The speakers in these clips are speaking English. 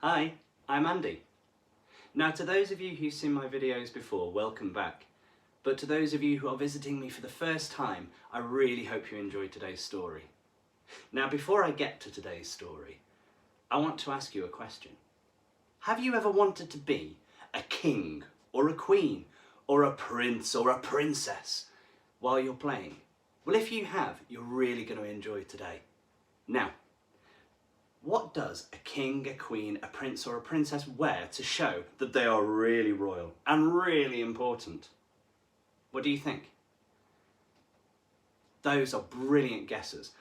Hi, I'm Andy. Now to those of you who've seen my videos before, welcome back. But to those of you who are visiting me for the first time, I really hope you enjoyed today's story. Now before I get to today's story, I want to ask you a question. Have you ever wanted to be a king or a queen or a prince or a princess while you're playing? Well, if you have, you're really going to enjoy today. Now, what does a king, a queen, a prince or a princess wear to show that they are really royal and really important? What do you think? Those are brilliant guesses,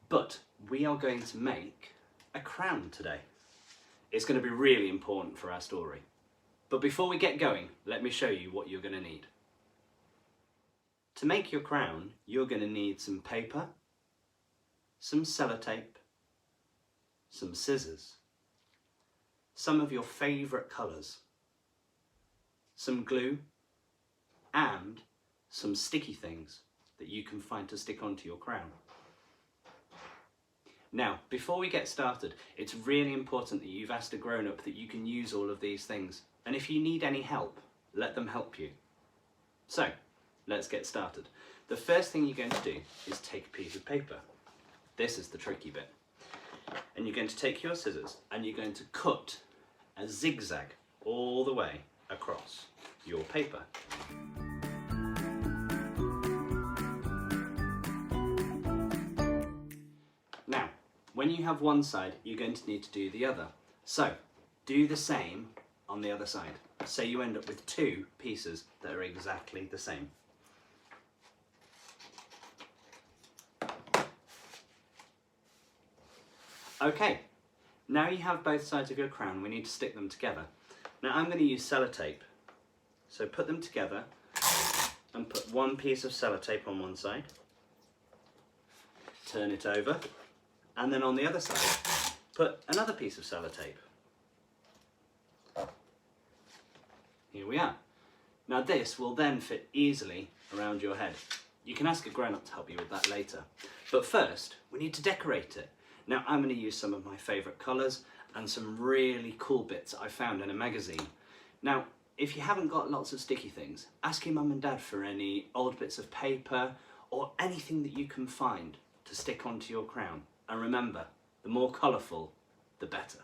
but we are going to make a crown today. It's going to be really important for our story. But before we get going, let me show you what you're going to need. To make your crown, you're going to need some paper, some sellotape, some scissors, some of your favourite colours, some glue, and some sticky things that you can find to stick onto your crown. Now, before we get started, it's really important that you've asked a grown-up that you can use all of these things. And if you need any help, let them help you. So, let's get started. The first thing you're going to do is take a piece of paper. This is the tricky bit. And you're going to take your scissors and you're going to cut a zigzag all the way across your paper. Now, when you have one side, you're going to need to do the other. So, do the same on the other side. So you end up with two pieces that are exactly the same. Okay, now you have both sides of your crown, we need to stick them together. Now I'm going to use sellotape. So put them together and put one piece of sellotape on one side. Turn it over, and then on the other side, put another piece of sellotape. Here we are. Now this will then fit easily around your head. You can ask a grown-up to help you with that later. But first, we need to decorate it. Now I'm going to use some of my favourite colours and some really cool bits I found in a magazine. Now, if you haven't got lots of sticky things, ask your mum and dad for any old bits of paper or anything that you can find to stick onto your crown. And remember, the more colourful, the better.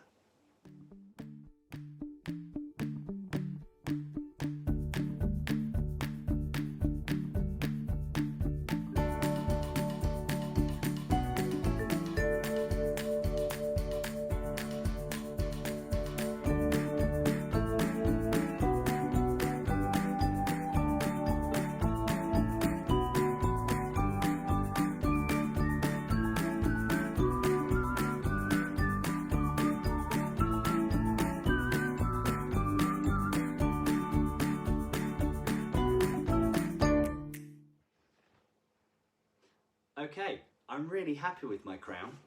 Okay, I'm really happy with my crown.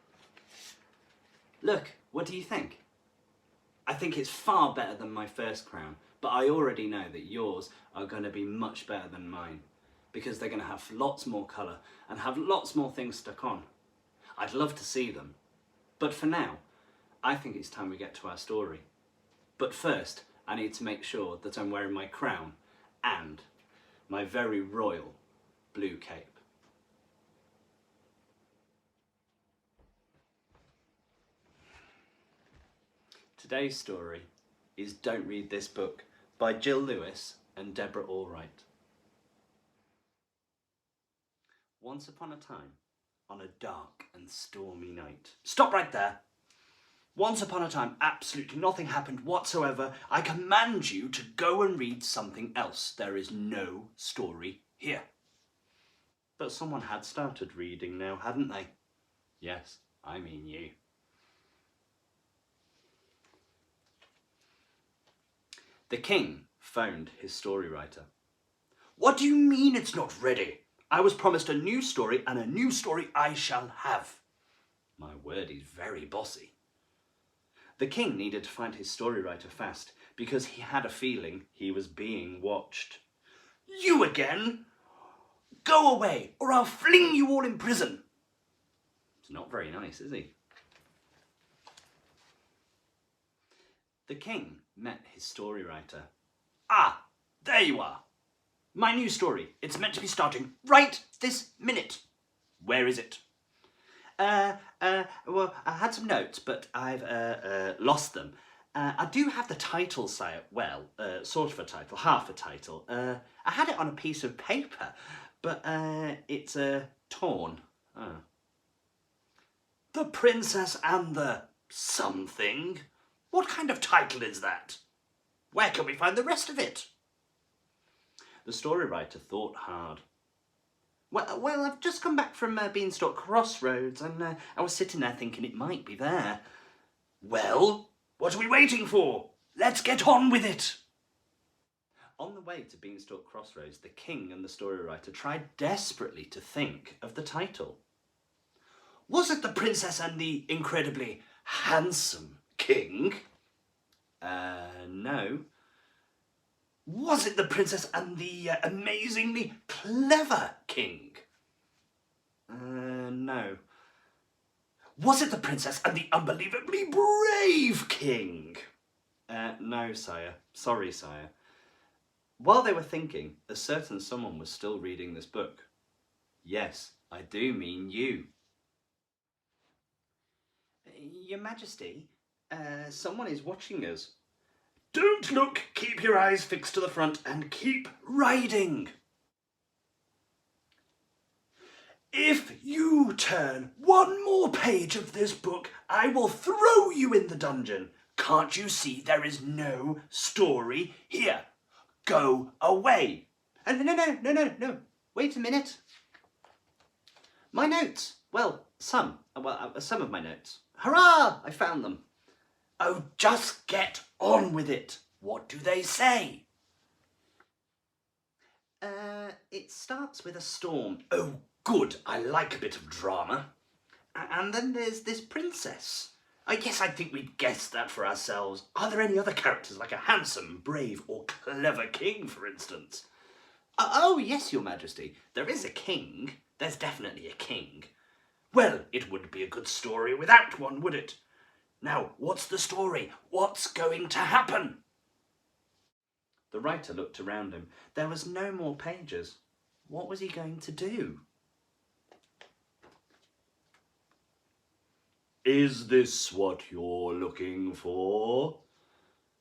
Look, what do you think? I think it's far better than my first crown, but I already know that yours are going to be much better than mine because they're going to have lots more colour and have lots more things stuck on. I'd love to see them, but for now, I think it's time we get to our story. But first, I need to make sure that I'm wearing my crown and my very royal blue cape. Today's story is Don't Read This Book by Jill Lewis and Deborah Allwright. Once upon a time, on a dark and stormy night. Stop right there! Once upon a time, absolutely nothing happened whatsoever. I command you to go and read something else. There is no story here. But someone had started reading now, hadn't they? Yes, I mean you. The king phoned his story writer. What do you mean it's not ready? I was promised a new story, and a new story I shall have. My word, he's very bossy. The king needed to find his story writer fast because he had a feeling he was being watched. You again? Go away, or I'll fling you all in prison. It's not very nice, is he? The king met his story writer. "Ah, there you are. My new story. It's meant to be starting right this minute. Where is it?" Well, I had some notes, but I've lost them. I do have the title, sire. Well, sort of a title, half a title. I had it on a piece of paper, but it's torn. Oh. The Princess and the something? What kind of title is that? Where can we find the rest of it? The story writer thought hard. Well, I've just come back from Beanstalk Crossroads, and I was sitting there thinking it might be there. Well, what are we waiting for? Let's get on with it. On the way to Beanstalk Crossroads, the king and the story writer tried desperately to think of the title. Was it The Princess and the Incredibly Handsome King? No. Was it The Princess and the Amazingly Clever King? No. Was it The Princess and the Unbelievably Brave King? No, sire. Sorry, sire. While they were thinking, a certain someone was still reading this book. Yes, I do mean you. Your Majesty, someone is watching us. Don't look, keep your eyes fixed to the front and keep riding. If you turn one more page of this book, I will throw you in the dungeon. Can't you see there is no story here? Go away. No. Wait a minute. My notes. Well, some of my notes. Hurrah! I found them. Oh, just get on with it. What do they say? It starts with a storm. Oh, good. I like a bit of drama. And then there's this princess. Yes, I think we'd guessed that for ourselves. Are there any other characters, like a handsome, brave, or clever king, for instance? Oh, yes, Your Majesty. There is a king. There's definitely a king. Well, it wouldn't be a good story without one, would it? Now, what's the story? What's going to happen? The writer looked around him. There was no more pages. What was he going to do? Is this what you're looking for?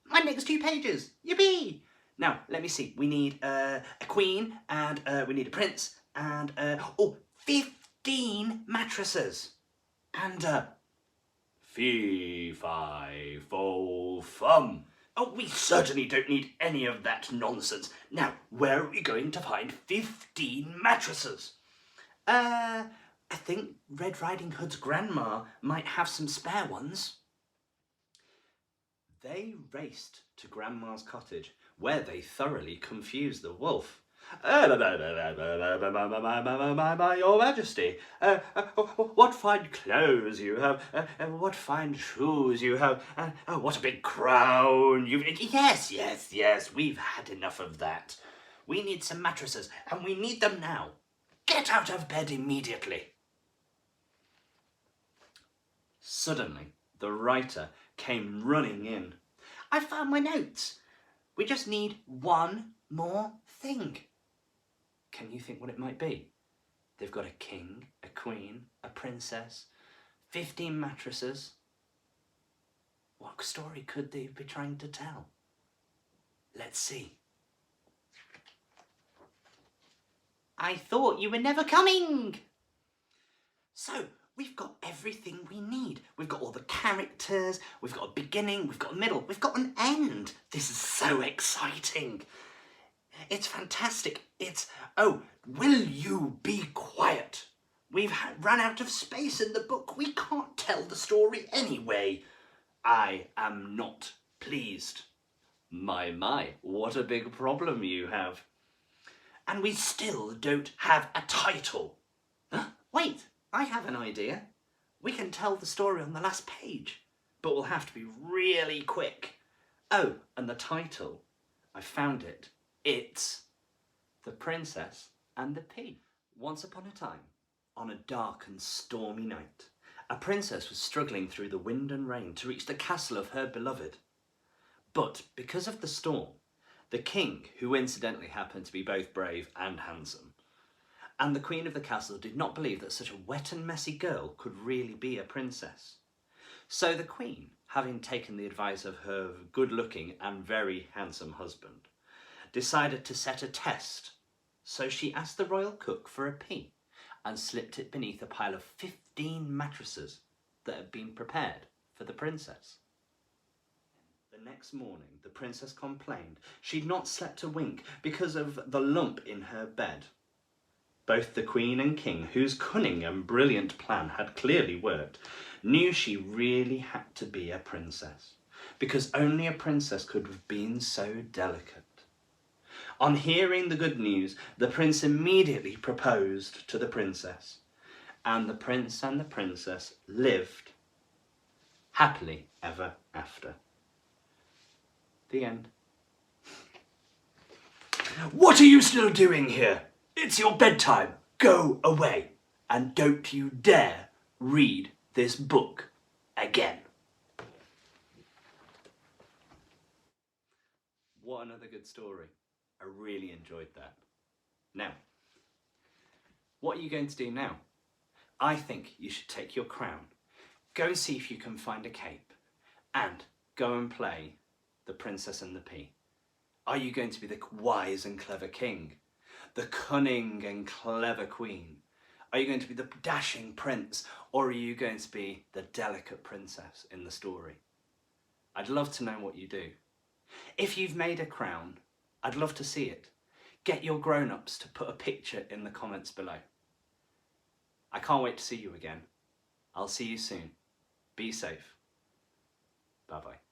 My next 2 pages. Yippee! Now, let me see. We need a queen, and we need a prince, and 15 mattresses. And fee, fi, fo, fum. Oh, we certainly don't need any of that nonsense. Now, where are we going to find 15 mattresses? I think Red Riding Hood's grandma might have some spare ones. They raced to Grandma's cottage, where they thoroughly confused the wolf. Your Majesty, what fine clothes you have, what fine shoes you have, what a big crown you've... Yes, we've had enough of that. We need some mattresses, and we need them now. Get out of bed immediately. Suddenly, the writer came running in. I found my notes. We just need one more thing. Can you think what it might be? They've got a king, a queen, a princess, 15 mattresses. What story could they be trying to tell? Let's see. I thought you were never coming. So, we've got everything we need. We've got all the characters, we've got a beginning, we've got a middle, we've got an end. This is so exciting. It's fantastic. Oh, will you be quiet? We've run out of space in the book. We can't tell the story anyway. I am not pleased. My, what a big problem you have. And we still don't have a title. Huh? Wait, I have an idea. We can tell the story on the last page, but we'll have to be really quick. Oh, and the title, I found it. It's The Princess and the Pea. Once upon a time, on a dark and stormy night, a princess was struggling through the wind and rain to reach the castle of her beloved. But because of the storm, the king, who incidentally happened to be both brave and handsome, and the queen of the castle did not believe that such a wet and messy girl could really be a princess. So the queen, having taken the advice of her good-looking and very handsome husband, decided to set a test. So she asked the royal cook for a pea and slipped it beneath a pile of 15 mattresses that had been prepared for the princess. The next morning, the princess complained she'd not slept a wink because of the lump in her bed. Both the queen and king, whose cunning and brilliant plan had clearly worked, knew she really had to be a princess, because only a princess could have been so delicate. On hearing the good news, the prince immediately proposed to the princess, and the prince and the princess lived happily ever after. The end. What are you still doing here? It's your bedtime. Go away. And don't you dare read this book again. What another good story. I really enjoyed that. Now, what are you going to do now? I think you should take your crown, go see if you can find a cape, and go and play The Princess and the Pea. Are you going to be the wise and clever king? The cunning and clever queen? Are you going to be the dashing prince? Or are you going to be the delicate princess in the story? I'd love to know what you do. If you've made a crown, I'd love to see it. Get your grown-ups to put a picture in the comments below. I can't wait to see you again. I'll see you soon. Be safe. Bye-bye.